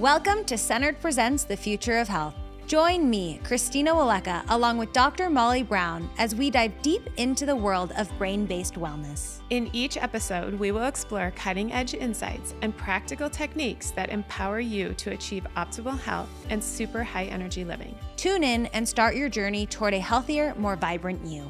Welcome to Centered Presents The Future of Health. Join me, Christina Waleka, along with Dr. Molly Brown, as we dive deep into the world of brain-based wellness. In each episode, we will explore cutting-edge insights and practical techniques that empower you to achieve optimal health and super high-energy living. Tune in and start your journey toward a healthier, more vibrant you.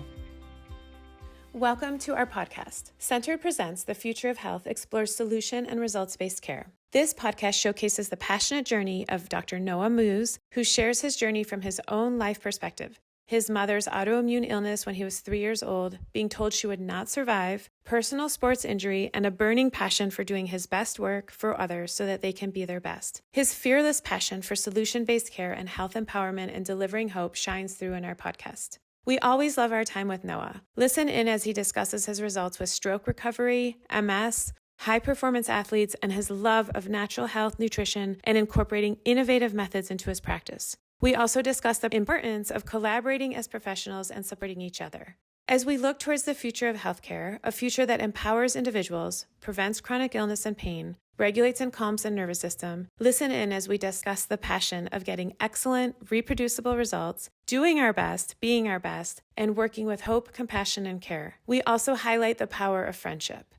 Welcome to our podcast. Centered Presents The Future of Health explores solution and results-based care. This podcast showcases the passionate journey of Dr. Noah Moos, who shares his journey from his own life perspective. His mother's autoimmune illness when he was 3 years old, being told she would not survive, personal sports injury, and a burning passion for doing his best work for others so that they can be their best. His fearless passion for solution-based care and health empowerment and delivering hope shines through in our podcast. We always love our time with Noah. Listen in as he discusses his results with stroke recovery, MS, high-performance athletes, and his love of natural health, nutrition, and incorporating innovative methods into his practice. We also discuss the importance of collaborating as professionals and supporting each other. As we look towards the future of healthcare, a future that empowers individuals, prevents chronic illness and pain, regulates and calms the nervous system, listen in as we discuss the passion of getting excellent, reproducible results, doing our best, being our best, and working with hope, compassion, and care. We also highlight the power of friendship.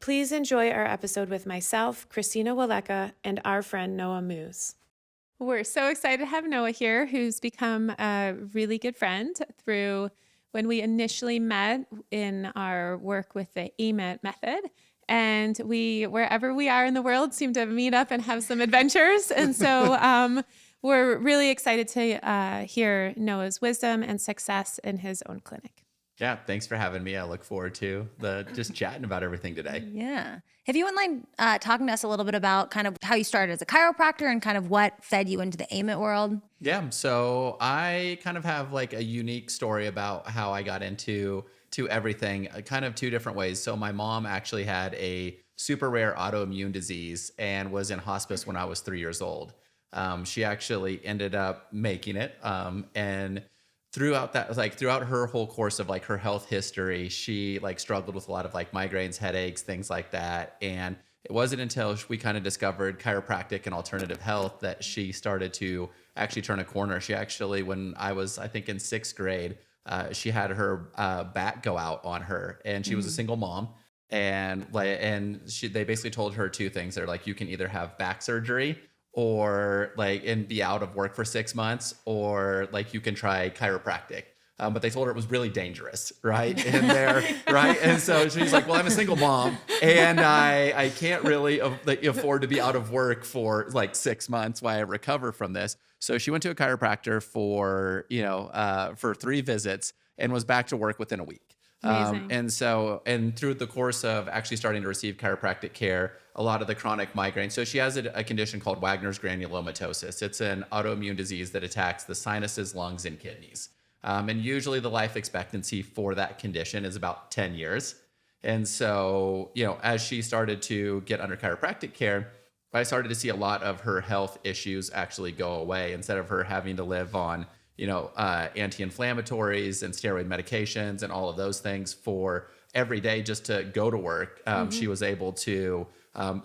Please enjoy our episode with myself, Christina Waleka, and our friend Noah Moos. We're so excited to have Noah here, who's become a really good friend through when we initially met in our work with the AMET method. And we, wherever we are in the world, seem to meet up and have some adventures. And so we're really excited to hear Noah's wisdom and success in his own clinic. Yeah, thanks for having me. I look forward to just chatting about everything today. Yeah. If you wouldn't mind talking to us a little bit about kind of how you started as a chiropractor and kind of what fed you into the AMET world. Yeah, so I kind of have like a unique story about how I got into everything, kind of two different ways. So my mom actually had a super rare autoimmune disease and was in hospice when I was 3 years old. She actually ended up making it, and throughout her whole course of like her health history, she like struggled with a lot of like migraines, headaches, things like that. And it wasn't until we kind of discovered chiropractic and alternative health that she started to actually turn a corner. She actually, when I was, I think in 6th grade, she had her back go out on her, and she was a single mom. And they basically told her two things. They're like, you can either have back surgery or and be out of work for 6 months, or like you can try chiropractic. But they told her it was really dangerous, right? Right? And so she's like, well, I'm a single mom and I can't really afford to be out of work for like 6 months while I recover from this. So she went to a chiropractor for 3 visits and was back to work within a week. And through the course of actually starting to receive chiropractic care, a lot of the chronic migraine. So she has a condition called Wagner's granulomatosis. It's an autoimmune disease that attacks the sinuses, lungs, and kidneys. And usually the life expectancy for that condition is about 10 years. And so, as she started to get under chiropractic care, I started to see a lot of her health issues actually go away instead of her having to live on anti-inflammatories and steroid medications and all of those things for every day just to go to work. She was able to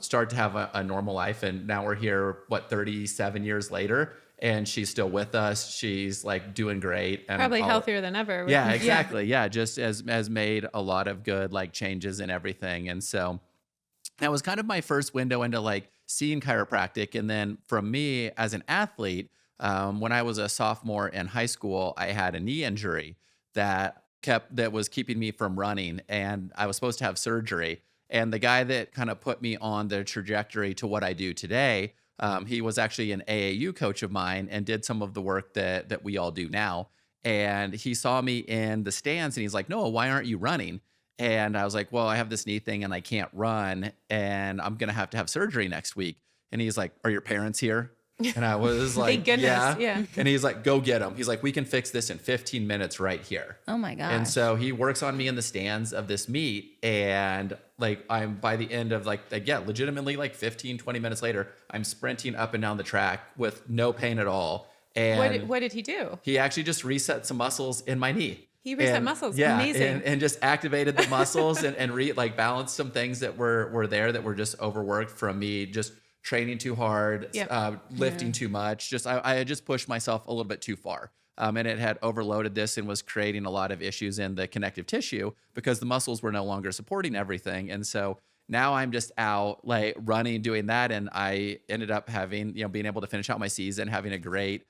start to have a normal life. And now we're here, 37 years later, and she's still with us. She's like doing great. And probably healthier than ever. Yeah, exactly. Yeah. Just has made a lot of good like changes in everything. And so that was kind of my first window into like seeing chiropractic. And then from me as an athlete, when I was a sophomore in high school, I had a knee injury that was keeping me from running, and I was supposed to have surgery. And the guy that kind of put me on the trajectory to what I do today, he was actually an AAU coach of mine and did some of the work that we all do now. And he saw me in the stands and he's like, "Noah, why aren't you running?" And I was like, "Well, I have this knee thing and I can't run, and I'm going to have surgery next week." And he's like, "Are your parents here?" And I was like, thank goodness. Yeah. And he's like, "Go get them." He's like, "We can fix this in 15 minutes right here." Oh my gosh. And so he works on me in the stands of this meet. And like, I'm by the end of legitimately like 15, 20 minutes later, I'm sprinting up and down the track with no pain at all. And what did he do? He actually just reset some muscles in my knee. He reset muscles. Yeah, amazing. And just activated the muscles and balanced some things that were there that were just overworked from me just training too hard, Yep. lifting too much. I had just pushed myself a little bit too far. And it had overloaded this and was creating a lot of issues in the connective tissue because the muscles were no longer supporting everything. And so now I'm just out like running, doing that. And I ended up having, being able to finish out my season, having a great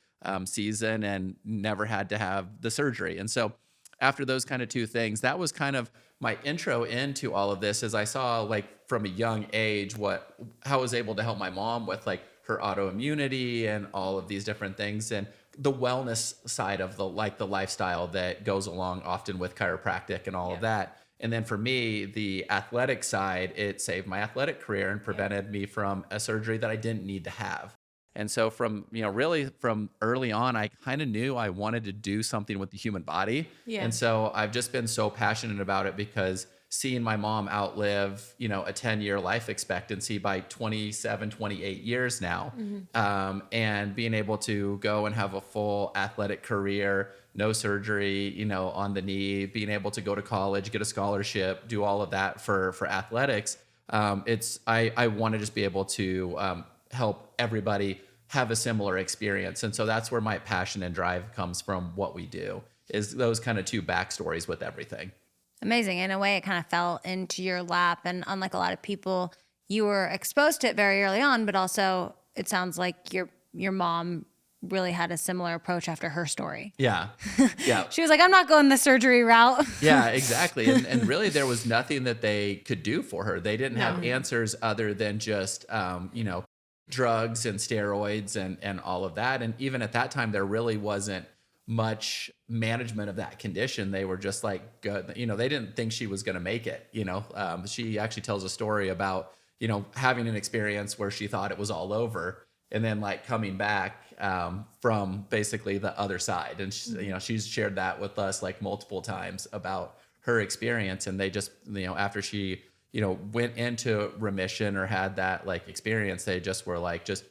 season, and never had to have the surgery. And so after those kind of two things, that was kind of my intro into all of this, as I saw like from a young age how I was able to help my mom with like her autoimmunity and all of these different things, and the wellness side of the lifestyle that goes along often with chiropractic and all of that. And then for me, the athletic side, it saved my athletic career and prevented me from a surgery that I didn't need to have. And so from, really from early on, I kind of knew I wanted to do something with the human body. Yeah. And so I've just been so passionate about it, because seeing my mom outlive, a 10-year life expectancy by 27, 28 years now, and being able to go and have a full athletic career, no surgery, on the knee, being able to go to college, get a scholarship, do all of that for athletics. I want to just be able to help everybody have a similar experience. And so that's where my passion and drive comes from. What we do is those kind of two backstories with everything. Amazing. In a way, it kind of fell into your lap. And unlike a lot of people, you were exposed to it very early on, but also it sounds like your mom really had a similar approach after her story. Yeah. Yeah. She was like, I'm not going the surgery route. Yeah, exactly. And really there was nothing that they could do for her. They didn't have answers other than just, drugs and steroids and all of that. And even at that time, there really wasn't much management of that condition. They were just like, good. They didn't think she was going to make it. She actually tells a story about, having an experience where she thought it was all over, and then like coming back from basically the other side. And she's shared that with us like multiple times about her experience. And they just, after she, went into remission or had that like experience, they just were like, just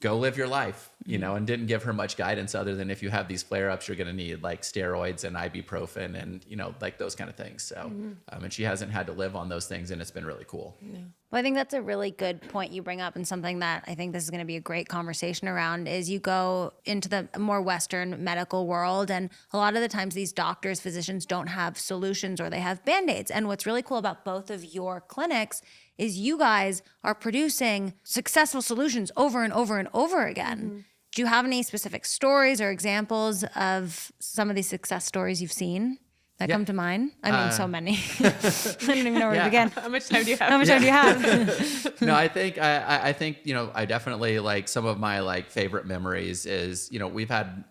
go live your life, and didn't give her much guidance other than if you have these flare-ups, you're going to need like steroids and ibuprofen and, like those kind of things. So, and she hasn't had to live on those things, and it's been really cool. No. Well, I think that's a really good point you bring up, and something that I think this is going to be a great conversation around is you go into the more Western medical world, and a lot of the times these doctors, physicians don't have solutions, or they have Band-Aids. And what's really cool about both of your clinics is you guys are producing successful solutions over and over and over again. Do you have any specific stories or examples of some of these success stories you've seen that come to mind? I mean, so many. I don't even know where to begin. How much time do you have? How much time do you have? No, I think I definitely like some of my like favorite memories is, we've had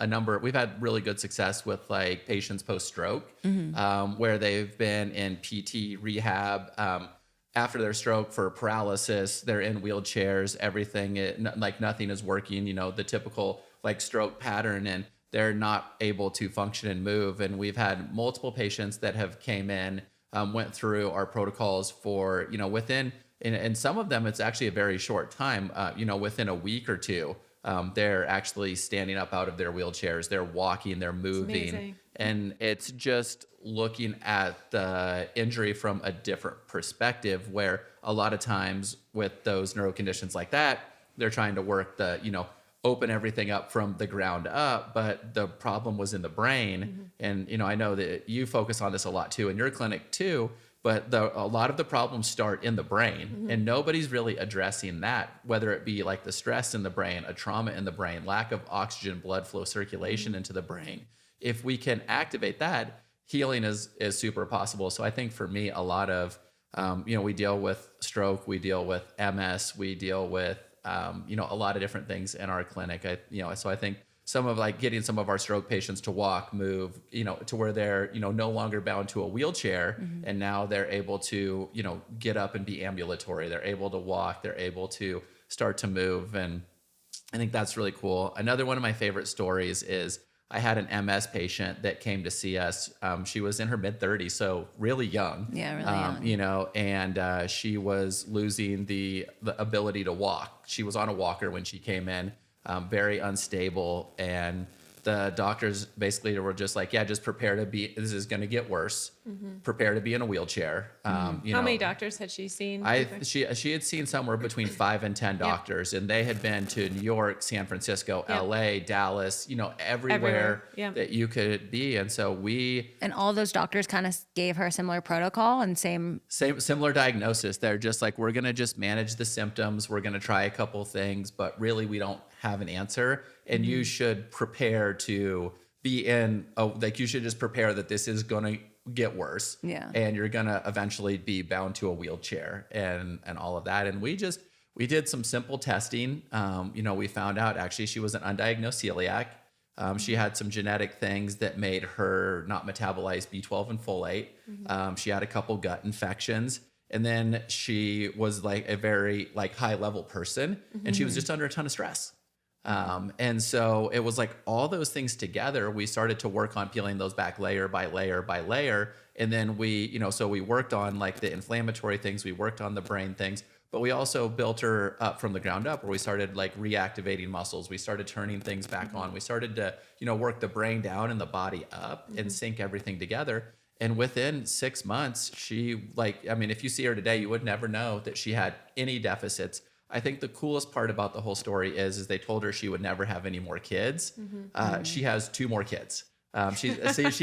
really good success with like patients post-stroke, where they've been in PT rehab, after their stroke for paralysis. They're in wheelchairs, nothing is working, the typical like stroke pattern, and they're not able to function and move. And we've had multiple patients that have came in, went through our protocols for, within, and some of them, it's actually a very short time, within a week or two, they're actually standing up out of their wheelchairs, they're walking, they're moving. And it's just looking at the injury from a different perspective, where a lot of times with those neuro conditions like that, they're trying to work open everything up from the ground up, but the problem was in the brain. And, I know that you focus on this a lot too in your clinic too, but a lot of the problems start in the brain, and nobody's really addressing that, whether it be like the stress in the brain, a trauma in the brain, lack of oxygen, blood flow, circulation into the brain. If we can activate that, healing is super possible. So I think for me, a lot of, we deal with stroke, we deal with MS, we deal with, a lot of different things in our clinic. So I think some of like getting some of our stroke patients to walk, move, to where they're, no longer bound to a wheelchair, and now they're able to, get up and be ambulatory. They're able to walk, they're able to start to move. And I think that's really cool. Another one of my favorite stories is I had an MS patient that came to see us. She was in her mid-30s, so really young. Yeah, really young. And she was losing the ability to walk. She was on a walker when she came in, very unstable. And the doctors basically were just like, yeah, just prepare to this is going to get worse. prepare to be in a wheelchair. You How know, many doctors had she seen? she had seen somewhere between 5 and 10 doctors, and they had been to New York, San Francisco, LA, Dallas, you know, everywhere that you could be. And so and all those doctors kind of gave her a similar protocol and similar diagnosis. They're just like, we're going to just manage the symptoms. We're going to try a couple things, but really we don't have an answer. And you should prepare to be like you should just prepare that this is going to get worse. Yeah. And you're going to eventually be bound to a wheelchair and all of that. And we did some simple testing. You know, we found out actually she was an undiagnosed celiac. She had some genetic things that made her not metabolize B12 and folate. She had a couple gut infections. And then she was like a very like high level person, and she was just under a ton of stress. And so it was like all those things together, we started to work on peeling those back layer by layer by layer. And then so we worked on like the inflammatory things, we worked on the brain things, but we also built her up from the ground up, where we started like reactivating muscles. We started turning things back on. We started to, work the brain down and the body up and sync everything together. And within 6 months, she if you see her today, you would never know that she had any deficits. I think the coolest part about the whole story is they told her she would never have any more kids. She has 2 more kids. She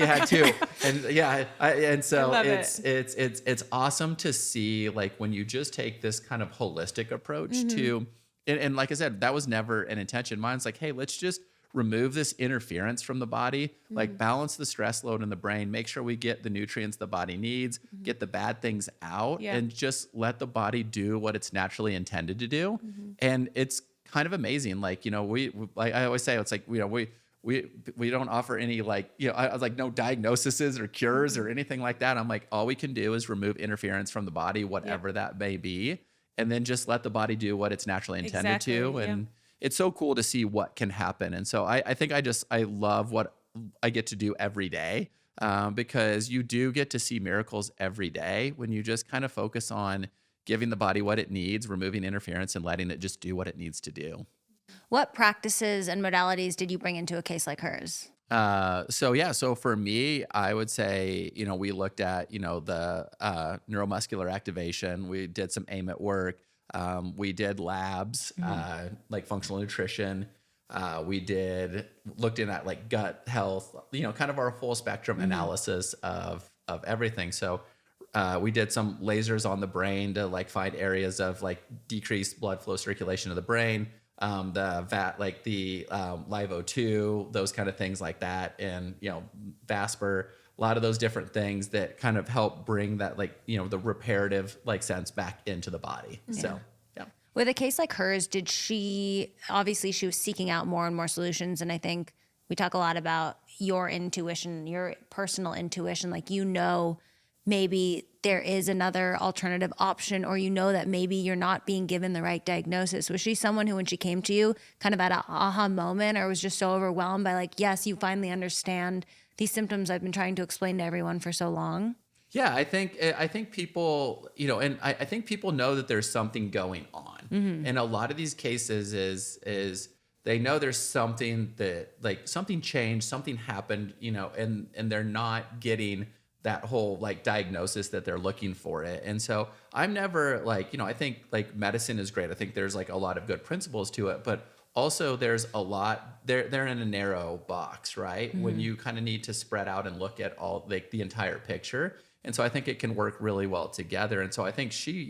had 2, and so it's awesome to see like when you just take this kind of holistic approach to, and like I said, that was never an intention. Mine's like, hey, let's just remove this interference from the body, like balance the stress load in the brain, make sure we get the nutrients the body needs, get the bad things out, and just let the body do what it's naturally intended to do. And it's kind of amazing. Like, I always say, it's like, we don't offer any I was like, no diagnoses or cures or anything like that. I'm like, all we can do is remove interference from the body, whatever that may be, and then just let the body do what it's naturally intended to. And it's so cool to see what can happen. And so I think I love what I get to do every day, because you do get to see miracles every day when you just kind of focus on giving the body what it needs, removing interference, and letting it just do what it needs to do. What practices and modalities did you bring into a case like hers? So for me, I would say, we looked at, the neuromuscular activation. We did some AMET work. We did labs, like functional nutrition. We looked in at like gut health, kind of our full spectrum analysis of everything. So, we did some lasers on the brain to like find areas of like decreased blood flow circulation of the brain. The LiVO2, those kind of things like that. And, Vasper, a lot of those different things that kind of help bring that the reparative sense back into the body. Yeah. So, yeah. With a case like hers, obviously she was seeking out more and more solutions. And I think we talk a lot about your intuition, your personal intuition, maybe there is another alternative option, or that maybe you're not being given the right diagnosis. Was she someone who, when she came to you, kind of had an aha moment, or was just so overwhelmed by yes, you finally understand these symptoms I've been trying to explain to everyone for so long? Yeah, I think people, and I think people know that there's something going on. And a lot of these cases is they know there's something that something changed, something happened, and they're not getting that whole diagnosis that they're looking for it. And so I'm never I think medicine is great. I think there's a lot of good principles to it, but also there's a lot, they're in a narrow box, right? When you kind of need to spread out and look at all the entire picture. And so I think it can work really well together. And so I think she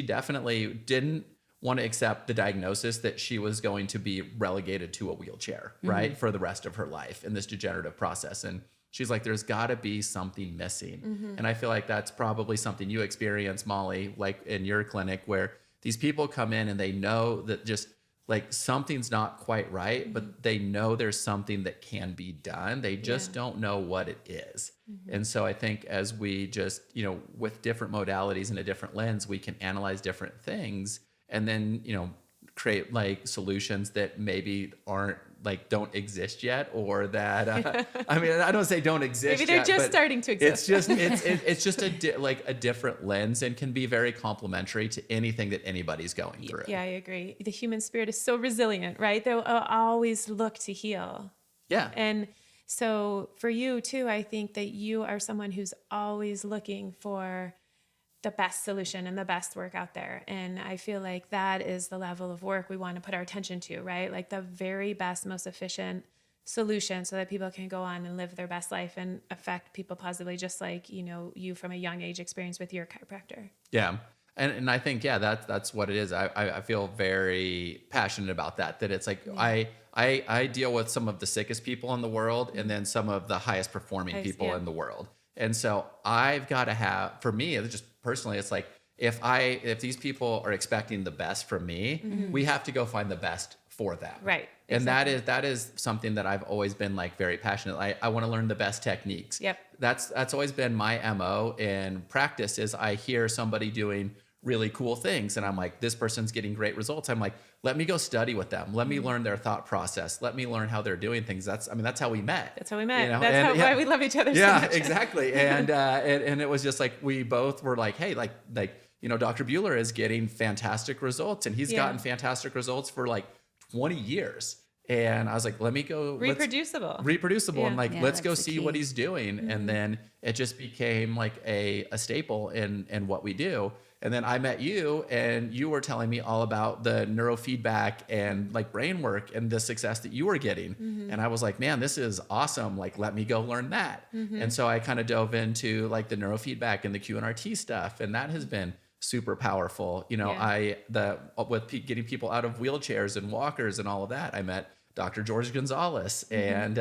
definitely didn't want to accept the diagnosis that she was going to be relegated to a wheelchair, right? For the rest of her life in this degenerative process. And she's like, there's got to be something missing. And I feel like that's probably something you experience, Molly, in your clinic, where these people come in and they know that just something's not quite right, but they know there's something that can be done. They just don't know what it is. And so I think as we just, with different modalities and a different lens, we can analyze different things and then, create solutions that maybe aren't don't exist yet, or that I don't say don't exist. Maybe they're yet, just starting to exist. It's just a different lens, and can be very complementary to anything that anybody's going through. Yeah, I agree. The human spirit is so resilient, right? They'll always look to heal. Yeah. And So for you too, I think that you are someone who's always looking for the best solution and the best work out there. And I feel like that is the level of work we want to put our attention to, right? Like the very best, most efficient solution so that people can go on and live their best life and affect people positively, just like, you from a young age experience with your chiropractor. Yeah. And I think, yeah, that's what it is. I feel very passionate about that it's like, I deal with some of the sickest people in the world and then some of the highest performing people in the world. And so I've got to have, for me, it's just personally, it's like, if these people are expecting the best from me, we have to go find the best for them. Right. And that is something that I've always been like very passionate. I want to learn the best techniques. Yep. That's always been my MO in practice is I hear somebody doing really cool things and I'm like, this person's getting great results. I'm like, let me go study with them. Let me learn their thought process. Let me learn how they're doing things. That's how we met. That's how we met. You know? That's why we love each other so Yeah, much. exactly. And it was just like, we both were like, hey, like, Dr. Bueller is getting fantastic results and he's gotten fantastic results for like 20 years. And I was like, let me go Reproducible. And like, let's go see key. what he's doing. And then it just became like a staple in what we do. And then I met you and you were telling me all about the neurofeedback and like brain work and the success that you were getting. And I was like, man, this is awesome. Like, let me go learn that. And so I kind of dove into like the neurofeedback and the QNRT stuff. And that has been super powerful. With getting people out of wheelchairs and walkers and all of that, I met Dr. George Gonzalez and,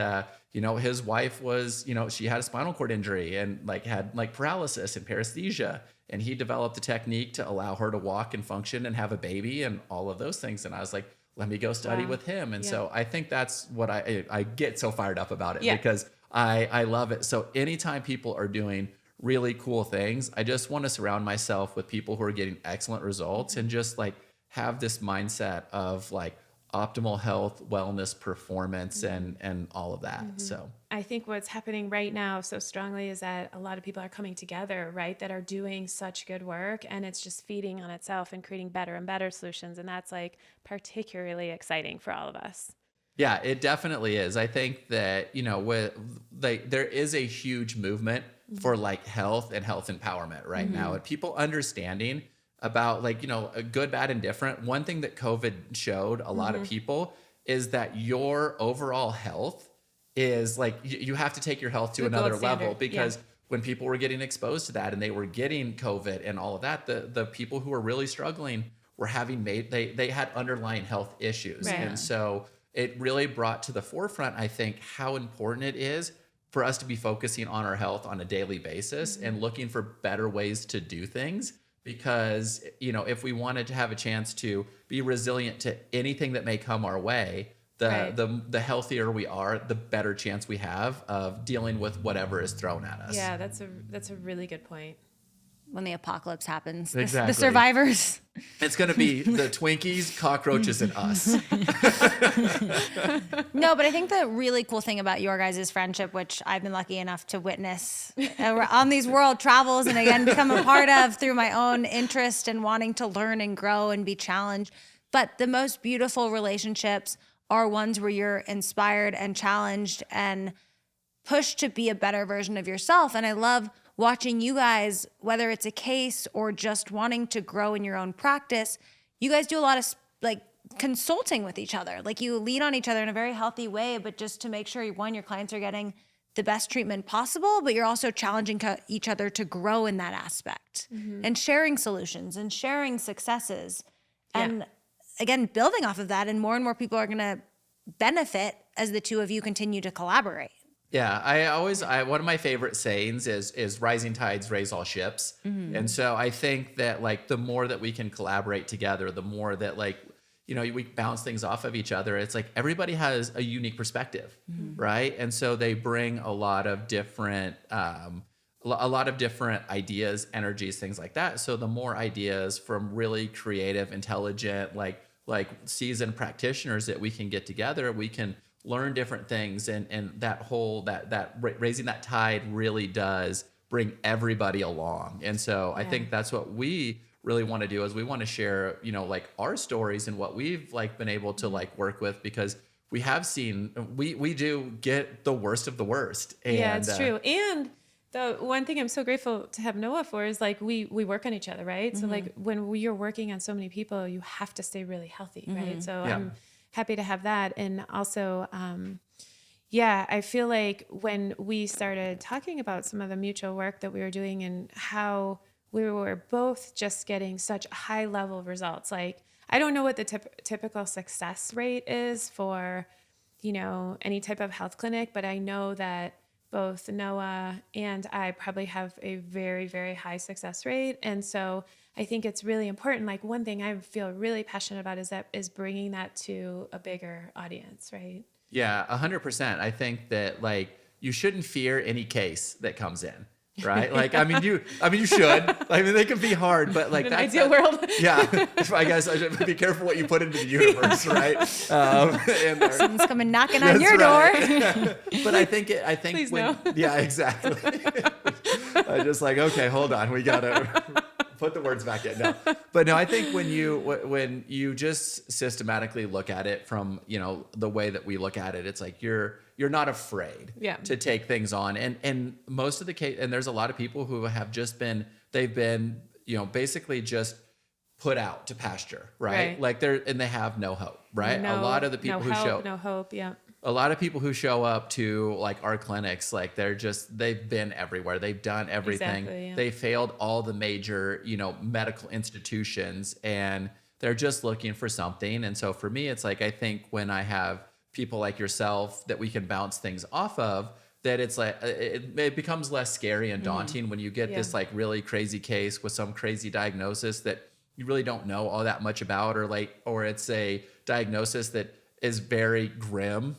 his wife was, she had a spinal cord injury and like had like paralysis and paresthesia. And he developed a technique to allow her to walk and function and have a baby and all of those things. And I was like, let me go study with him. And so I think that's what I get so fired up about it because I love it. So anytime people are doing really cool things, I just want to surround myself with people who are getting excellent results and just like have this mindset of like optimal health, wellness, performance, and all of that. So I think what's happening right now so strongly is that a lot of people are coming together, right, that are doing such good work and it's just feeding on itself and creating better and better solutions. And that's like particularly exciting for all of us. Yeah, it definitely is. I think that, there is a huge movement for like health and health empowerment right now and people understanding about like, a good, bad, and different. One thing that COVID showed a lot of people is that your overall health is like, you have to take your health to another level because when people were getting exposed to that and they were getting COVID and all of that, the people who were really struggling were they had underlying health issues. Right. And so it really brought to the forefront, I think, how important it is for us to be focusing on our health on a daily basis and looking for better ways to do things. Because, if we wanted to have a chance to be resilient to anything that may come our way, the healthier we are, the better chance we have of dealing with whatever is thrown at us. Yeah, that's a really good point. When the apocalypse happens, Exactly. the survivors. It's going to be the Twinkies, cockroaches, and us. No, but I think the really cool thing about your guys' friendship, which I've been lucky enough to witness on these world travels and again become a part of through my own interest and wanting to learn and grow and be challenged. But the most beautiful relationships are ones where you're inspired and challenged and pushed to be a better version of yourself. And I love watching you guys, whether it's a case or just wanting to grow in your own practice, you guys do a lot of like consulting with each other. Like you lean on each other in a very healthy way, but just to make sure your clients are getting the best treatment possible, but you're also challenging each other to grow in that aspect and sharing solutions and sharing successes. And again, building off of that, and more people are going to benefit as the two of you continue to collaborate. Yeah, one of my favorite sayings is rising tides raise all ships. And so I think that like the more that we can collaborate together, the more that like, we bounce things off of each other. It's like everybody has a unique perspective, right? And so they bring a lot of different ideas, energies, things like that. So the more ideas from really creative, intelligent, like seasoned practitioners that we can get together, we can learn different things, and that whole that raising that tide really does bring everybody along. And so I think that's what we really want to do is we want to share, like our stories and what we've like been able to like work with, because we have seen, we do get the worst of the worst. And, yeah, it's true. And the one thing I'm so grateful to have Noah for is like we work on each other, right? So like when you're working on so many people, you have to stay really healthy, right? So Yeah. I'm happy to have that. And also, yeah, I feel like when we started talking about some of the mutual work that we were doing and how we were both just getting such high level results, like I don't know what the typical success rate is for, you know, any type of health clinic, but I know that both Noah and I probably have a very, very high success rate. And so I think it's really important. Like one thing I feel really passionate about is bringing that to a bigger audience, right? Yeah, 100%. I think that like you shouldn't fear any case that comes in, right? Like, I mean, you should. I mean, they can be hard, but like In an that's ideal world. Yeah, I guess I should be careful what you put into the universe, right? And there- Someone's coming knocking on That's your right. door. but I think Please when, no. yeah, exactly. I just like, okay, hold on, we gotta put the words back in. No, but no, I think when you just systematically look at it from, you know, the way that we look at it, it's like you're not afraid Yeah. to take things on, and most of the case, and there's a lot of people who have just been, they've been, you know, basically just put out to pasture, right? Like they have no hope, right? A lot of the people no hope. Yeah. a lot of people who show up to like our clinics, like they've been everywhere. They've done everything. Exactly, yeah. They failed all the major, you know, medical institutions, and they're just looking for something. And so for me, it's like, I think when I have people like yourself that we can bounce things off of, that it's like, it becomes less scary and daunting when you get this like really crazy case with some crazy diagnosis that you really don't know all that much about, or it's a diagnosis that is very grim,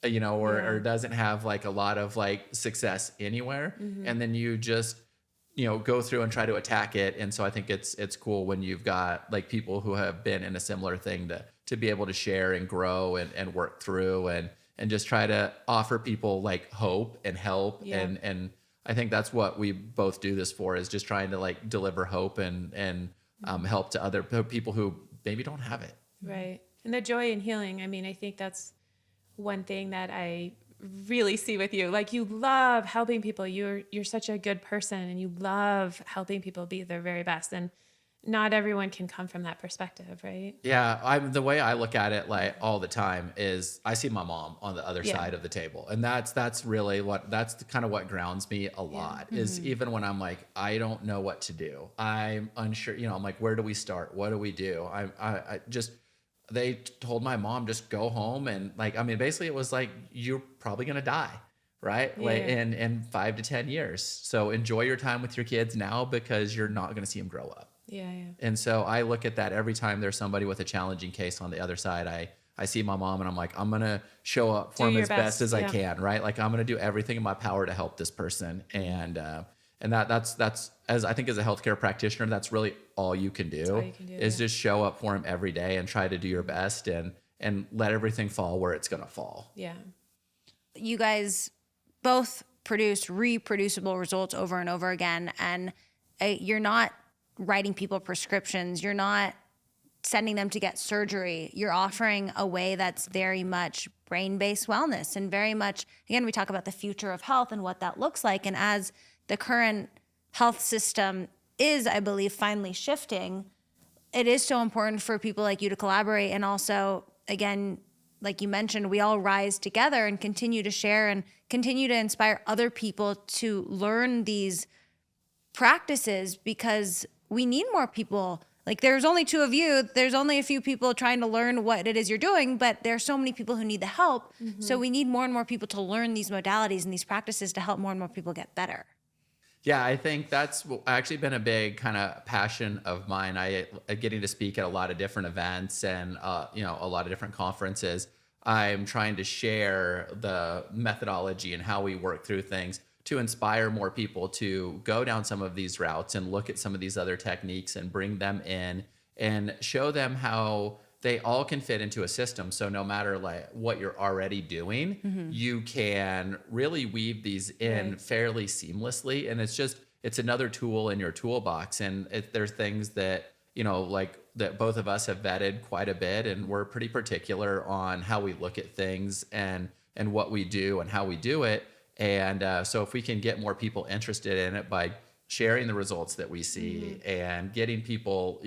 you know, or doesn't have like a lot of like success anywhere. And then you just, you know, go through and try to attack it. And so I think it's cool when you've got like people who have been in a similar thing to be able to share and grow and work through and just try to offer people like hope and help. And I think that's what we both do this for, is just trying to like deliver hope and help to other people who maybe don't have it. Right. And the joy in healing. I mean, I think that's one thing that I really see with you. Like you love helping people. You're such a good person and you love helping people be their very best. And not everyone can come from that perspective, right? Yeah, the way I look at it like all the time is I see my mom on the other Yeah. side of the table. And that's really that's kind of what grounds me a lot, is even when I'm like, I don't know what to do. I'm unsure, you know, I'm like, where do we start? What do we do? I just, they told my mom, just go home. And like, I mean, basically it was like, you're probably going to die, right? Yeah. Like in 5 to 10 years. So enjoy your time with your kids now, because you're not going to see them grow up. Yeah. And so I look at that every time there's somebody with a challenging case on the other side. I see my mom and I'm like, I'm going to show up for Do them your as best as I yeah. can, right? Like I'm going to do everything in my power to help this person. And that's as I think as a healthcare practitioner, that's really all you can do, is just show up for them every day and try to do your best and let everything fall where it's going to fall. Yeah. You guys both produce reproducible results over and over again. And you're not writing people prescriptions. You're not sending them to get surgery. You're offering a way that's very much brain-based wellness and very much, again, we talk about the future of health and what that looks like. And as the current health system is, I believe, finally shifting, it is so important for people like you to collaborate. And also, again, like you mentioned, we all rise together and continue to share and continue to inspire other people to learn these practices, because we need more people. Like there's only two of you, there's only a few people trying to learn what it is you're doing, but there's so many people who need the help. So we need more and more people to learn these modalities and these practices to help more and more people get better. Yeah, I think that's actually been a big kind of passion of mine. I getting to speak at a lot of different events and you know, a lot of different conferences. I'm trying to share the methodology and how we work through things to inspire more people to go down some of these routes and look at some of these other techniques and bring them in and show them how they all can fit into a system. So no matter like what you're already doing, you can really weave these in fairly seamlessly. And it's another tool in your toolbox. And there's things that, you know, like that both of us have vetted quite a bit, and we're pretty particular on how we look at things and what we do and how we do it. And so if we can get more people interested in it by sharing the results that we see and getting people,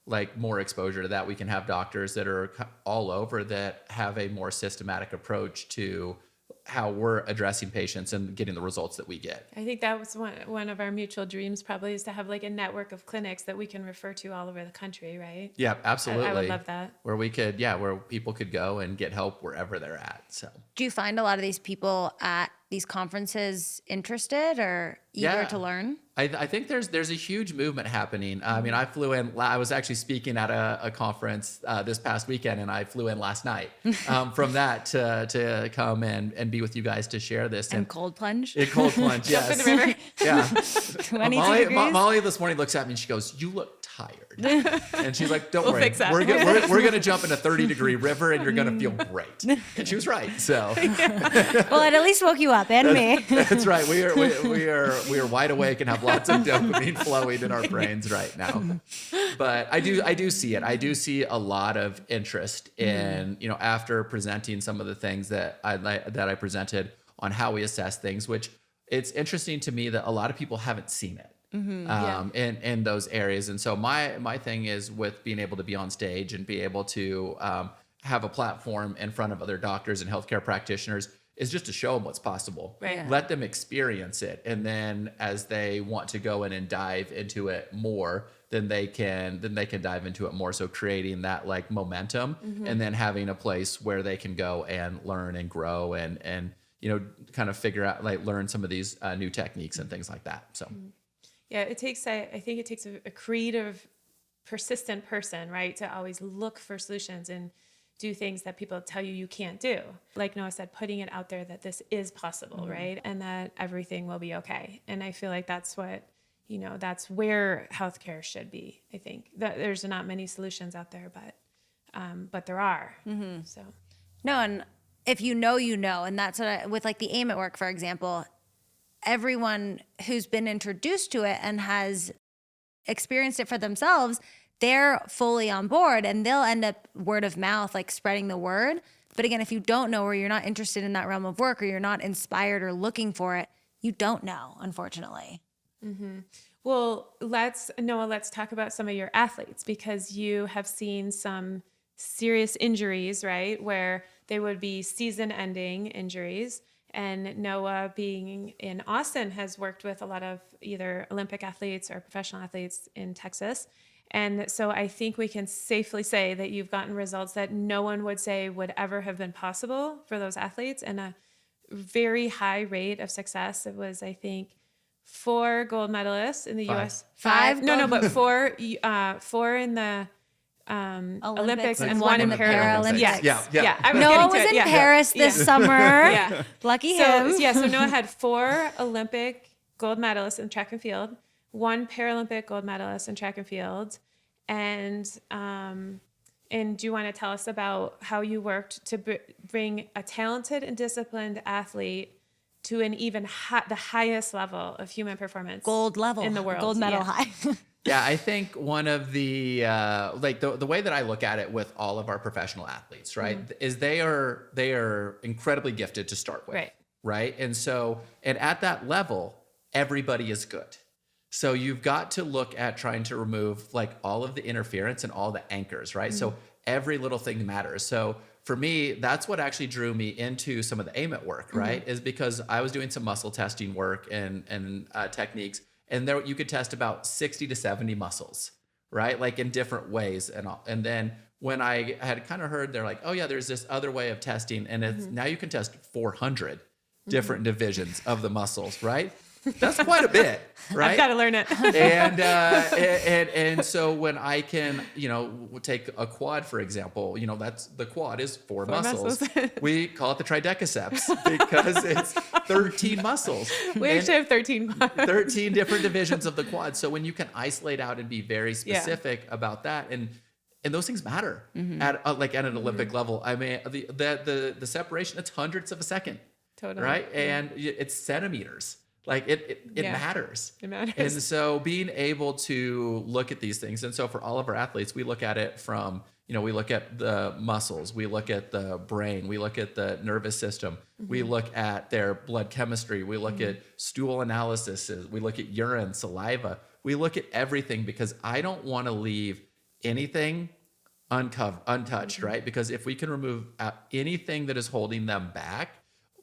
like more exposure to that, we can have doctors that are all over that have a more systematic approach to how we're addressing patients and getting the results that we get. I think that was one of our mutual dreams probably, is to have like a network of clinics that we can refer to all over the country, right? Yeah, absolutely. I would love that. Where where people could go and get help wherever they're at. So Do you find a lot of these people at these conferences interested or eager to learn? I think there's a huge movement happening. I mean, I flew in, I was actually speaking at a conference this past weekend, and I flew in last night from that to come and be with you guys to share this. And cold plunge? Cold plunge, yes. Jump in the river. Yeah. Molly this morning looks at me and she goes, "You look tired." And she's like, "Don't worry. fix that. We're going to jump in a 30-degree river and you're going to feel great." And she was right. So Well, it at least woke you up and me. that's right. We are wide awake and have lots of dopamine flowing in our brains right now. But I do see it. I do see a lot of interest in, after presenting some of the things that I presented on how we assess things, which it's interesting to me that a lot of people haven't seen it. In those areas. And so my thing is with being able to be on stage and be able to have a platform in front of other doctors and healthcare practitioners is just to show them what's possible. Right. Yeah. Let them experience it. And then as they want to go in and dive into it more, then they can dive into it more. So creating that like momentum and then having a place where they can go and learn and grow and kind of figure out, like learn some of these new techniques and things like that. So. Yeah, I think it takes a creative, persistent person, right, to always look for solutions and do things that people tell you can't do. Like Noah said, putting it out there that this is possible, right, and that everything will be okay. And I feel like that's what, that's where healthcare should be. I think that there's not many solutions out there, but there are. So No, and if you know, and that's what with like the AIM at Work, for example, everyone who's been introduced to it and has experienced it for themselves, they're fully on board and they'll end up word of mouth, like spreading the word. But again, if you don't know or you're not interested in that realm of work or you're not inspired or looking for it, you don't know, unfortunately. Well, Noah, let's talk about some of your athletes, because you have seen some serious injuries, right, where they would be season-ending injuries. And Noah, being in Austin, has worked with a lot of either Olympic athletes or professional athletes in Texas. And so I think we can safely say that you've gotten results that no one would say would ever have been possible for those athletes, and a very high rate of success. It was, I think, 4 gold medalists in the U.S. 5? No, but 4 in the Olympics and 1 in the Paralympics. Yes. Yeah. I was Noah getting to was it. in Paris this summer. Yeah. Lucky him. So Noah had 4 Olympic gold medalists in track and field, 1 Paralympic gold medalist in track and field. And do you want to tell us about how you worked to bring a talented and disciplined athlete to an even the highest level of human performance? Gold level. In the world. Gold medal high. Yeah, I think one of the the way that I look at it with all of our professional athletes, right, is they are incredibly gifted to start with, right, and at that level, everybody is good. So you've got to look at trying to remove like all of the interference and all the anchors, right? So every little thing matters. So for me, that's what actually drew me into some of the AIM at Work, right? Is because I was doing some muscle testing work and techniques. And there you could test about 60 to 70 muscles, right? Like in different ways and all. And then when I had kind of heard, they're like, oh yeah, there's this other way of testing. And it's, now you can test 400 different divisions of the muscles, right? That's quite a bit, right? I've got to learn it. And so when I can, take a quad, for example, that's the quad is 4 muscles. We call it the tridecaceps because it's 13 muscles. We actually have 13 quads. 13 different divisions of the quad. So when you can isolate out and be very specific about that, and those things matter at an Olympic level. I mean, the separation, it's hundredths of a second. Totally. Right. And it's centimeters Like it matters. It matters. And so being able to look at these things. And so for all of our athletes, we look at it from, we look at the muscles, we look at the brain, we look at the nervous system, we look at their blood chemistry, we look at stool analysis, we look at urine, saliva, we look at everything, because I don't want to leave anything untouched, right? Because if we can remove anything that is holding them back,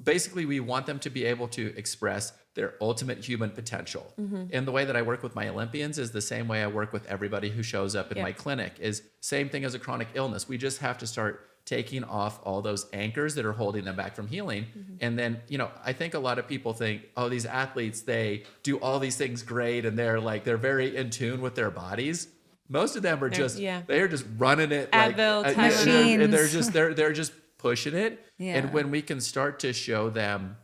basically we want them to be able to express their ultimate human potential. And the way that I work with my Olympians is the same way I work with everybody who shows up in my clinic, is same thing as a chronic illness. We just have to start taking off all those anchors that are holding them back from healing. And then, I think a lot of people think, oh, these athletes, they do all these things great and they're very in tune with their bodies. Most of them are they're just running it Advil, like machines. and they're just pushing it. And when we can start to show them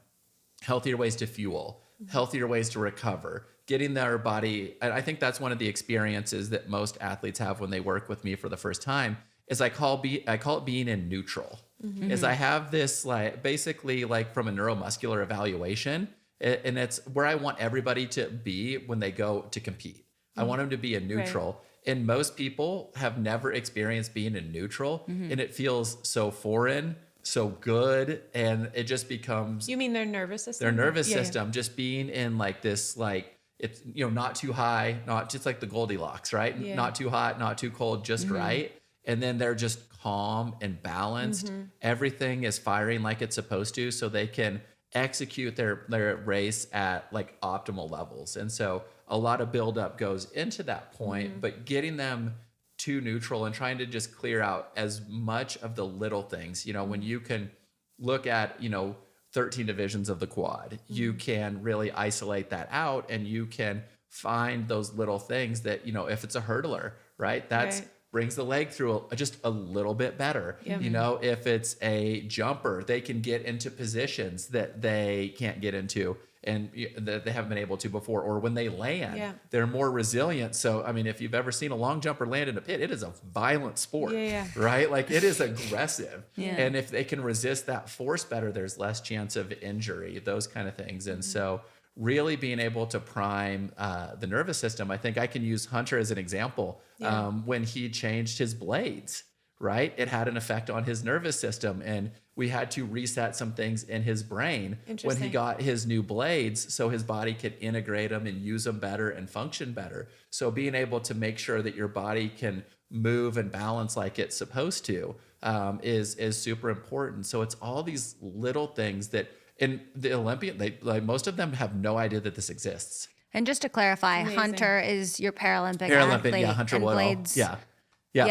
healthier ways to fuel, healthier ways to recover, getting their body, and I think that's one of the experiences that most athletes have when they work with me for the first time, is I call it being in neutral. Is I have this basically from a neuromuscular evaluation, and it's where I want everybody to be when they go to compete. I want them to be in neutral. Right. And most people have never experienced being in neutral, and it feels so foreign, so good, and it just becomes... You mean their nervous system? Their nervous system, just being in this, it's, not too high, not just like the Goldilocks, right? Yeah. Not too hot, not too cold, just right. And then they're just calm and balanced. Everything is firing like it's supposed to, so they can execute their race at optimal levels. And so a lot of buildup goes into that point, but getting them to neutral and trying to just clear out as much of the little things, when you can look at, 13 divisions of the quad, you can really isolate that out, and you can find those little things that, if it's a hurdler, right? That's brings the leg through just a little bit better. If it's a jumper, they can get into positions that they can't get into and that they haven't been able to before. Or when they land, they're more resilient. So, I mean, if you've ever seen a long jumper land in a pit, it is a violent sport, right? It is aggressive. And if they can resist that force better, there's less chance of injury, those kind of things. And so really being able to prime the nervous system. I think I can use Hunter as an example. When he changed his blades, right? It had an effect on his nervous system, and we had to reset some things in his brain when he got his new blades so his body could integrate them and use them better and function better. So being able to make sure that your body can move and balance like it's supposed to is super important. So it's all these little things that in the Olympian, most of them have no idea that this exists. And just to clarify, Hunter is your Paralympic athlete. Yeah, Hunter Woodall. Blades. Yeah.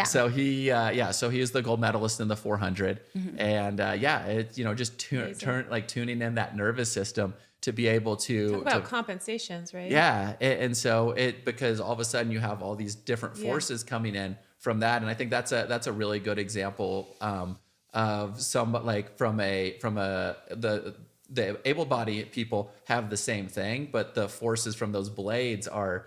So he is the gold medalist in the 400, and it's just tuning in that nervous system to be able to talk about compensations, right? Yeah, and so because all of a sudden you have all these different forces coming in from that, and I think that's a really good example of some the able-bodied people have the same thing, but the forces from those blades are,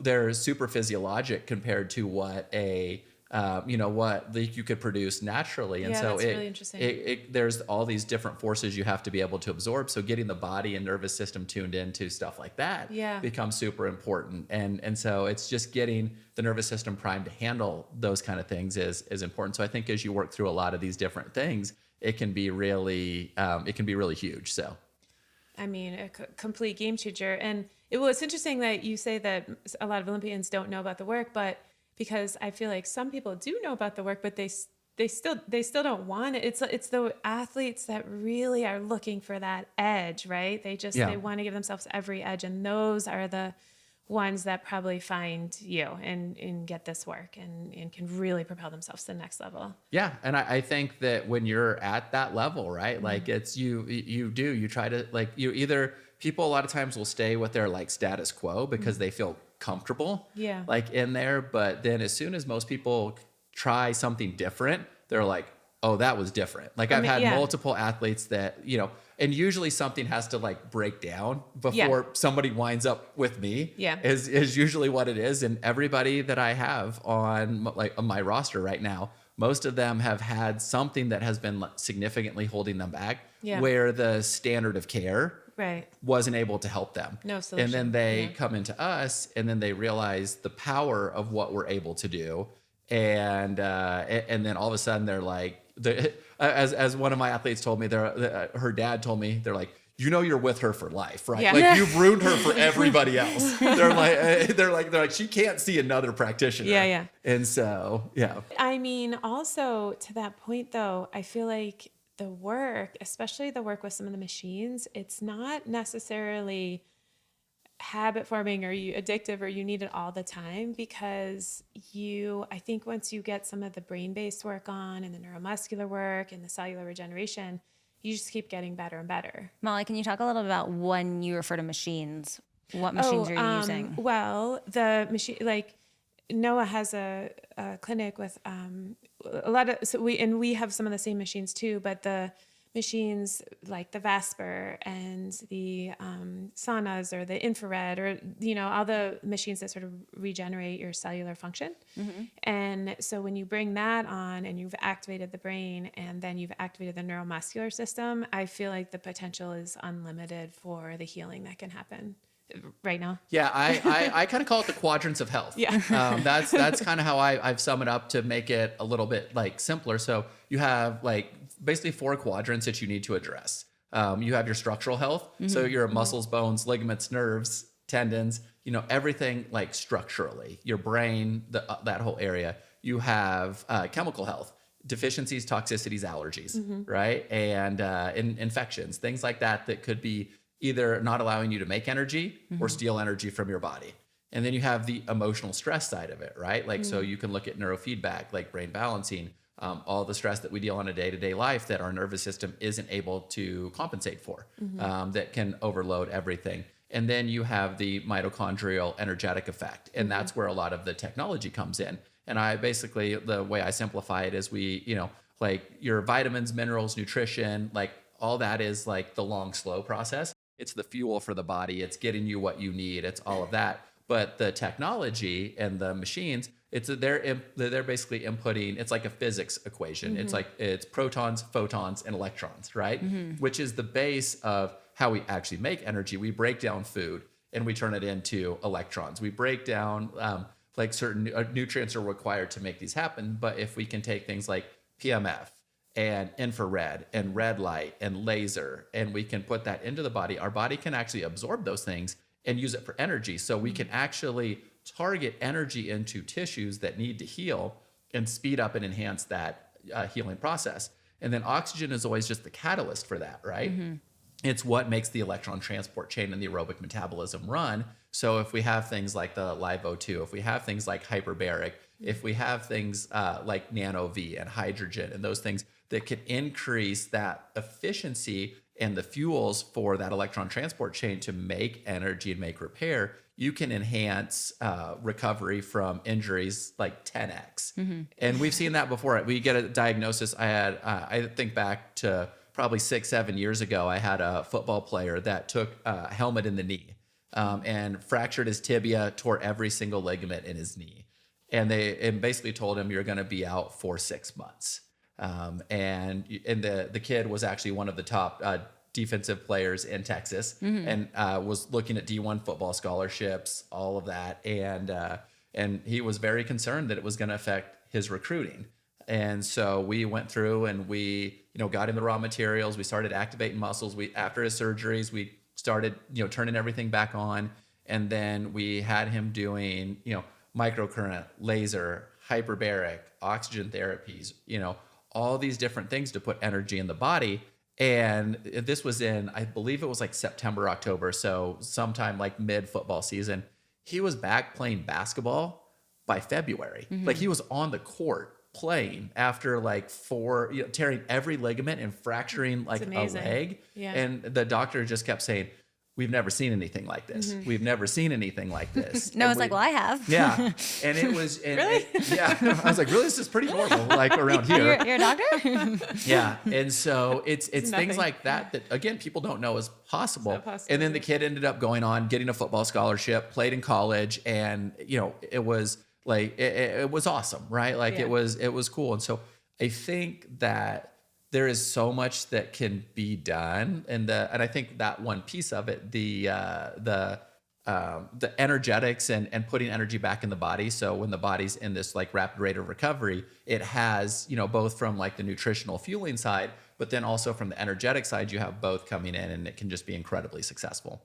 they're super physiologic compared to what you could produce naturally. And so that's really interesting. there's all these different forces you have to be able to absorb. So getting the body and nervous system tuned into stuff like that becomes super important. And so it's just getting the nervous system primed to handle those kind of things is important. So I think as you work through a lot of these different things, it can be really huge. So, I mean, a complete game changer. And it's interesting that you say that a lot of Olympians don't know about the work, but because I feel like some people do know about the work, but they still don't want it. It's the athletes that really are looking for that edge, right? They want to give themselves every edge, and those are the ones that probably find you and get this work and can really propel themselves to the next level. Yeah. And I think that when you're at that level, right, it's you try to people a lot of times will stay with their status quo because they feel comfortable in there. But then as soon as most people try something different, they're like, oh, that was different. I've had multiple athletes that, and usually something has to break down before somebody winds up with me is usually what it is. And everybody that I have on my roster right now most of them have had something that has been significantly holding them back, Yeah. where the standard of care Right. wasn't able to help them. No solution. And then they Yeah. come into us, and then they realize the power of what we're able to do. And then all of a sudden they're like, as one of my athletes told me, her dad told me, they're like, you're with her for life, right? Yeah. Like you've ruined her for everybody else. They're like, she can't see another practitioner. Yeah, yeah. And so, yeah. I mean, also to that point though, I feel like the work, especially the work with some of the machines, it's not necessarily habit forming or you addictive or you need it all the time, because I think once you get some of the brain-based work on and the neuromuscular work and the cellular regeneration, you just keep getting better and better. Molly, can you talk a little bit about when you refer to machines? What machines are you using? Well, the machine, like Noah has a clinic with a lot of, we have some of the same machines too, but the machines like the Vasper and the saunas or the infrared or, all the machines that sort of regenerate your cellular function. Mm-hmm. And so when you bring that on and you've activated the brain and then you've activated the neuromuscular system, I feel like the potential is unlimited for the healing that can happen right now. Yeah, I kind of call it the Quadrants of Health. Yeah. That's kind of how I've summed it up to make it a little bit like simpler. So you have like basically 4 quadrants that you need to address. You have your structural health. Mm-hmm. So your muscles, bones, ligaments, nerves, tendons, everything like structurally, your brain, that whole area. You have chemical health, deficiencies, toxicities, allergies, mm-hmm. right? And infections, things like that could be either not allowing you to make energy mm-hmm. or steal energy from your body. And then you have the emotional stress side of it, right? Like, mm-hmm. so you can look at neurofeedback, like brain balancing, all the stress that we deal on a day-to-day life that our nervous system isn't able to compensate for, mm-hmm. That can overload everything. And then you have the mitochondrial energetic effect. And mm-hmm. that's where a lot of the technology comes in. And the way I simplify it is like your vitamins, minerals, nutrition, like all that is like the long, slow process. It's the fuel for the body. It's getting you what you need. It's all of that. But the technology and the machines, they're basically inputting. It's like a physics equation. Mm-hmm. It's protons, photons, and electrons, right? Mm-hmm. Which is the base of how we actually make energy. We break down food and we turn it into electrons. We break down like certain nutrients are required to make these happen. But if we can take things like PMF and infrared and red light and laser, and we can put that into the body, our body can actually absorb those things and use it for energy. So we can actually target energy into tissues that need to heal and speed up and enhance that healing process. And then oxygen is always just the catalyst for that, right? Mm-hmm. It's what makes the electron transport chain and the aerobic metabolism run. So if we have things like the live O2, if we have things like hyperbaric, if we have things like nano V and hydrogen and those things that can increase that efficiency and the fuels for that electron transport chain to make energy and make repair, you can enhance recovery from injuries like 10x. Mm-hmm. And we've seen that before. We get a diagnosis. I think back to probably 6-7 years ago, I had a football player that took a helmet in the knee and fractured his tibia, tore every single ligament in his knee. And they basically told him, you're going to be out for 6 months. And the kid was actually one of the top defensive players in Texas, mm-hmm. and was looking at D1 football scholarships, all of that. And he was very concerned that it was going to affect his recruiting. And so we went through and we, got him the raw materials. We started activating muscles. After his surgeries, we started, turning everything back on. And then we had him doing, microcurrent, laser, hyperbaric, oxygen therapies, all these different things to put energy in the body. And this was I believe it was like September, October. So sometime like mid football season, he was back playing basketball by February. Mm-hmm. Like he was on the court playing after like tearing every ligament and fracturing like a leg. Yeah. And the doctor just kept saying, we've never seen anything like this. Mm-hmm. We've never seen anything like this. No, it's like, well, I have. Yeah. And it was, really? Yeah. I was like, really? This is pretty normal, like around here. You're a doctor? Yeah. And so it's things like that again, people don't know is possible. And then the kid ended up going on, getting a football scholarship, played in college. And, it was like it was awesome, right? Like Yeah. it was cool. And so I think that there is so much that can be done, and I think that one piece of it, the energetics and putting energy back in the body. So when the body's in this like rapid rate of recovery, it has, you know, both from like the nutritional fueling side, but then also from the energetic side, you have both coming in, and it can just be incredibly successful.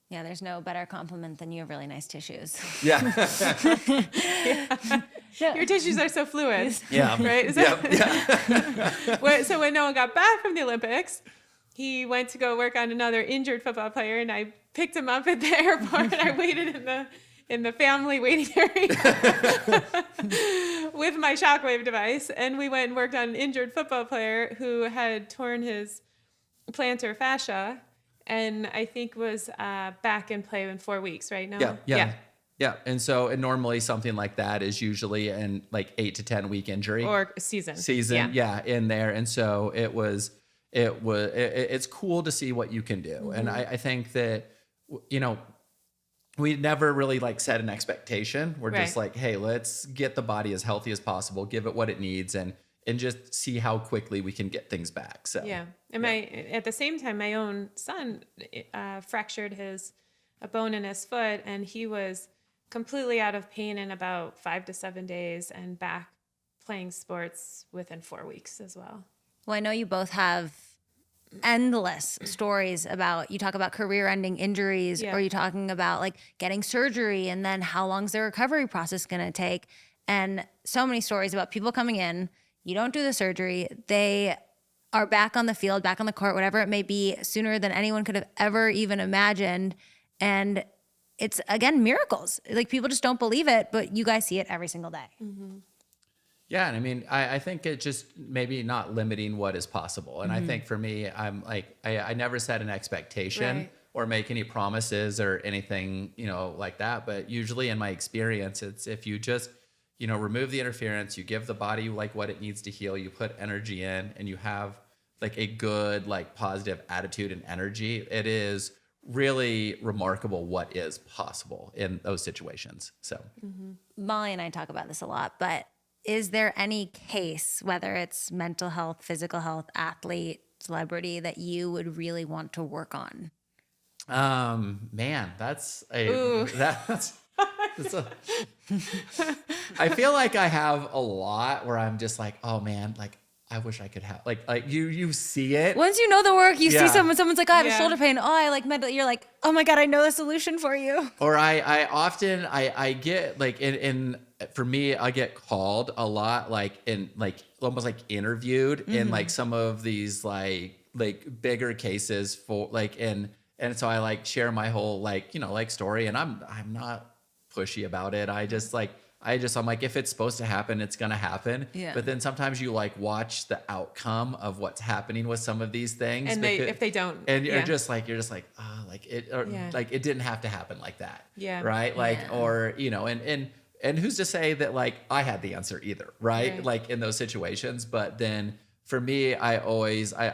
Yeah, there's no better compliment than you have really nice tissues. Yeah. Your tissues are so fluid. Yeah. Right? Is Yeah. that- So when Noah got back from the Olympics, he went to go work on another injured football player, and I picked him up at the airport, and I waited in the family waiting area with my shockwave device, and we went and worked on an injured football player who had torn his plantar fascia, and I think was back in play in 4 weeks, right now. Yeah. And so, and normally something like that is usually in like 8 to 10 week injury Or season. Yeah, in there. And so it's cool to see what you can do. And I think that, you know, we never really like set an expectation. We're just like, hey, let's get the body as healthy as possible, give it what it needs, and just see how quickly we can get things back. So Yeah. And at the same time, my own son fractured a bone in his foot, and he was completely out of pain in about 5 to 7 days and back playing sports within 4 weeks as well. Well, I know you both have endless stories about, you talk about career-ending injuries, or you talking about like getting surgery, and then how long's the recovery process going to take, and so many stories about people coming in, you don't do the surgery, they are back on the field, back on the court, whatever it may be, sooner than anyone could have ever even imagined. And it's, again, miracles. Like, people just don't believe it, but you guys see it every single day. Mm-hmm. Yeah. And I mean, I think it just maybe not limiting what is possible. And I think for me, I'm like, I never set an expectation or make any promises or anything, you know, like that. But usually in my experience, it's if you just, you know, remove the interference, you give the body like what it needs to heal, you put energy in, and you have like a good, like positive attitude and energy, it is really remarkable what is possible in those situations. So Molly and I talk about this a lot, but is there any case, whether it's mental health, physical health, athlete, celebrity, that you would really want to work on? Man, that's I feel like I have a lot where I'm just like, oh man, like I wish I could have like you see it. Once you know the work, you see Yeah. someone's like, oh, I have a shoulder pain. Oh, I like mental. You're like, oh my God, I know the solution for you. Or I often get like in for me, I get called a lot, like in like almost like interviewed in like some of these like bigger cases for like and so I like share my whole like, you know, like story, and I'm not pushy about it. I'm like, if it's supposed to happen, it's going to happen. Yeah. But then sometimes you like watch the outcome of what's happening with some of these things. And if they don't, and you're just like, like it, or like it didn't have to happen like that. Yeah. Right. Like, or, you know, and who's to say that like I had the answer either. Right. Like in those situations. But then for me, I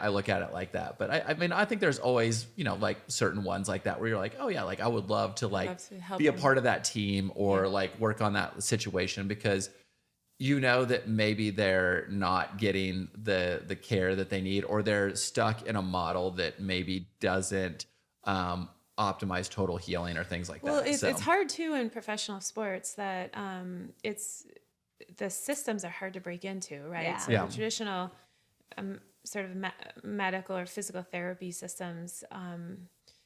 look at it like that. But I mean, I think there's always, you know, like certain ones like that where you're like, oh yeah, like I would love to like be a part of that team or like work on that situation, because you know that maybe they're not getting the care that they need, or they're stuck in a model that maybe doesn't optimize total healing or things like well, that. it's hard too in professional sports that the systems are hard to break into, right? Yeah. So the traditional sort of medical or physical therapy systems.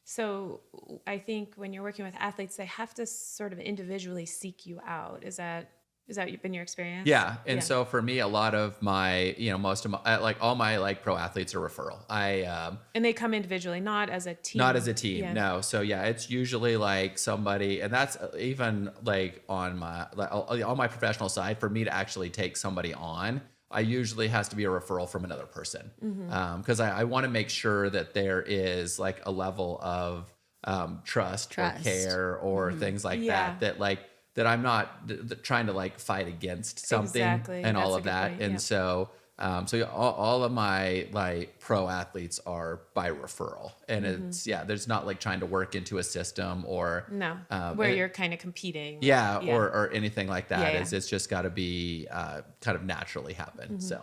So I think when you're working with athletes, they have to sort of individually seek you out. Is that been your experience? Yeah. And so for me, a lot of my, you know, most of my, like all my like pro athletes are referral. And they come individually, not as a team. Not as a team. Yeah. No. So yeah, it's usually like somebody, and that's even like on my professional side, for me to actually take somebody on, I usually has to be a referral from another person. Cause I want to make sure that there is like a level of, trust or care or things like that I'm not trying to like fight against something and all of that. And so So all of my like pro athletes are by referral, and there's not like trying to work into a system or No, where you're kind of competing. Or anything like that. It's just got to be kind of naturally happen. So.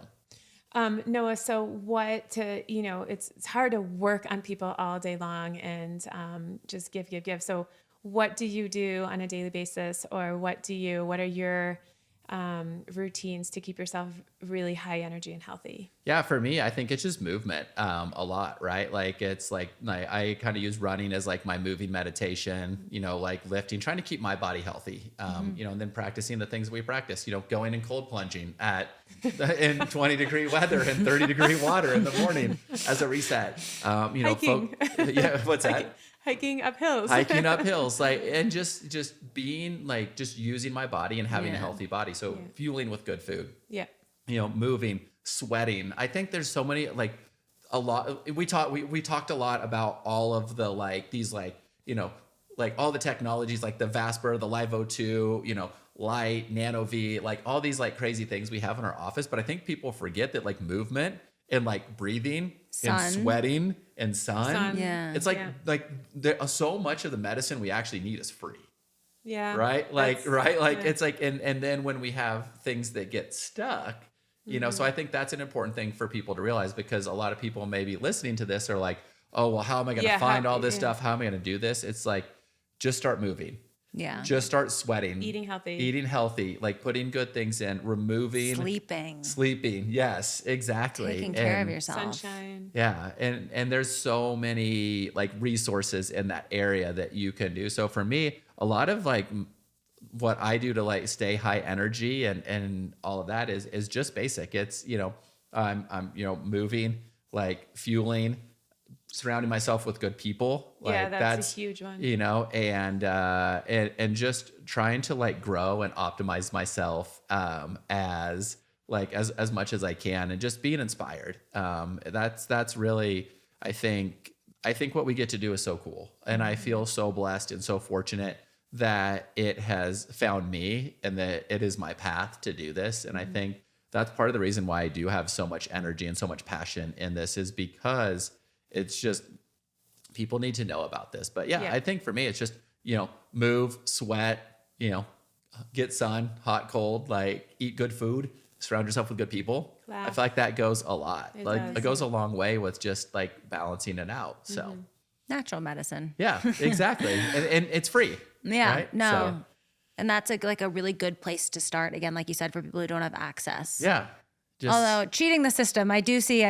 Noah, so it's hard to work on people all day long and just give. So what do you do on a daily basis, or what are your routines to keep yourself really high energy and healthy? Yeah, for me, I think it's just movement a lot, right? Like it's like I kind of use running as like my moving meditation, like lifting, trying to keep my body healthy, and then practicing the things we practice, going and cold plunging in 20-degree weather and 30-degree water in the morning as a reset. Hiking. What's that? Hiking up hills. Hiking up hills, like, and just being like, just using my body and having a healthy body. So fueling with good food. Yeah. Moving, sweating. I think there's so many, like a lot. We talked a lot about all of the like these like all the technologies like the Vasper, the Live O2, Light, Nano V, like all these like crazy things we have in our office. But I think people forget that like movement and like breathing and sweating and sun. Yeah. It's like so much of the medicine we actually need is free. Yeah. Right. Like, it's like, and then when we have things that get stuck, so I think that's an important thing for people to realize, because a lot of people maybe listening to this are like, oh, well, how am I going to find all this stuff? How am I going to do this? It's like, just start moving. Yeah. Just start sweating. Eating healthy, like putting good things in, removing. Sleeping. Yes, exactly. Taking care of yourself. Sunshine. Yeah. And there's so many like resources in that area that you can do. So for me, a lot of like what I do to like stay high energy and all of that is just basic. It's, I'm moving, like fueling, surrounding myself with good people. Like that's a huge one. And just trying to like grow and optimize myself as much as I can, and just being inspired. That's really, I think what we get to do is so cool. And I feel so blessed and so fortunate that it has found me and that it is my path to do this. And I think that's part of the reason why I do have so much energy and so much passion in this, is because it's just, people need to know about this. But I think for me, it's just, move, sweat, get sun, hot, cold, like eat good food, surround yourself with good people. I feel like that goes a lot. It goes a long way with just like balancing it out. So natural medicine. Yeah, exactly. and it's free. Yeah, right? no. So, and that's like a really good place to start. Again, like you said, for people who don't have access. Yeah. Although cheating the system, I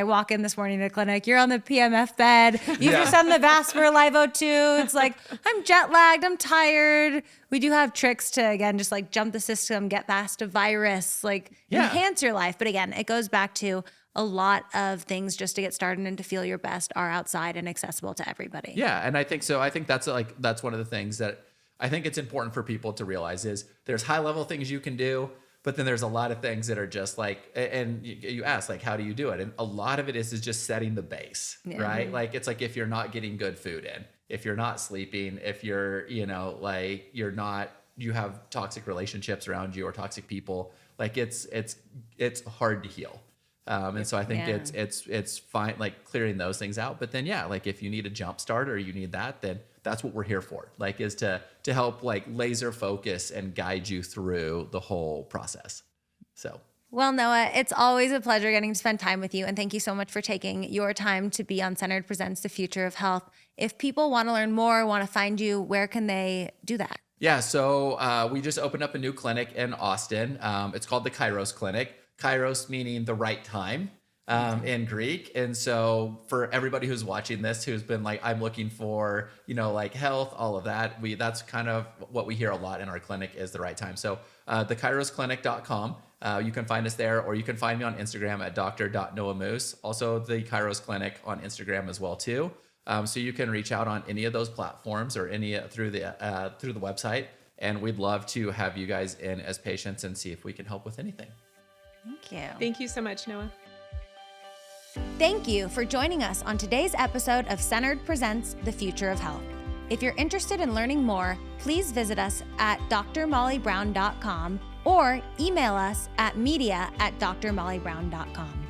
walk in this morning to the clinic, you're on the PMF bed, you've just done the Vasper Live O2. It's like, I'm jet lagged, I'm tired. We do have tricks to, again, just like jump the system, get past a virus, like enhance your life. But again, it goes back to a lot of things just to get started and to feel your best are outside and accessible to everybody. Yeah. And I think so. I think that's one of the things that I think it's important for people to realize is there's high level things you can do, but then there's a lot of things that are just like, and you ask like, how do you do it? And a lot of it is just setting the base, right? Like, it's like, if you're not getting good food in, if you're not sleeping, if you're, you have toxic relationships around you or toxic people, like it's hard to heal. And so I think it's fine, like clearing those things out. But then, like if you need a jump start or you need that, then that's what we're here for, like, is to help like laser focus and guide you through the whole process. So. Well, Noah, it's always a pleasure getting to spend time with you. And thank you so much for taking your time to be on Centered Presents The Future of Health. If people want to learn more, want to find you, where can they do that? Yeah, so we just opened up a new clinic in Austin. It's called the Kairos Clinic. Kairos meaning the right time in Greek. And so for everybody who's watching this, who's been like, I'm looking for, like health, all of that, that's kind of what we hear a lot in our clinic is the right time. So theKairosClinic.com, you can find us there, or you can find me on Instagram at dr.noahmoos. Also the Kairos Clinic on Instagram as well too. So you can reach out on any of those platforms or through the website. And we'd love to have you guys in as patients and see if we can help with anything. Thank you. Thank you so much, Noah. Thank you for joining us on today's episode of Centered Presents The Future of Health. If you're interested in learning more, please visit us at drmollybrown.com or email us at media@drmollybrown.com.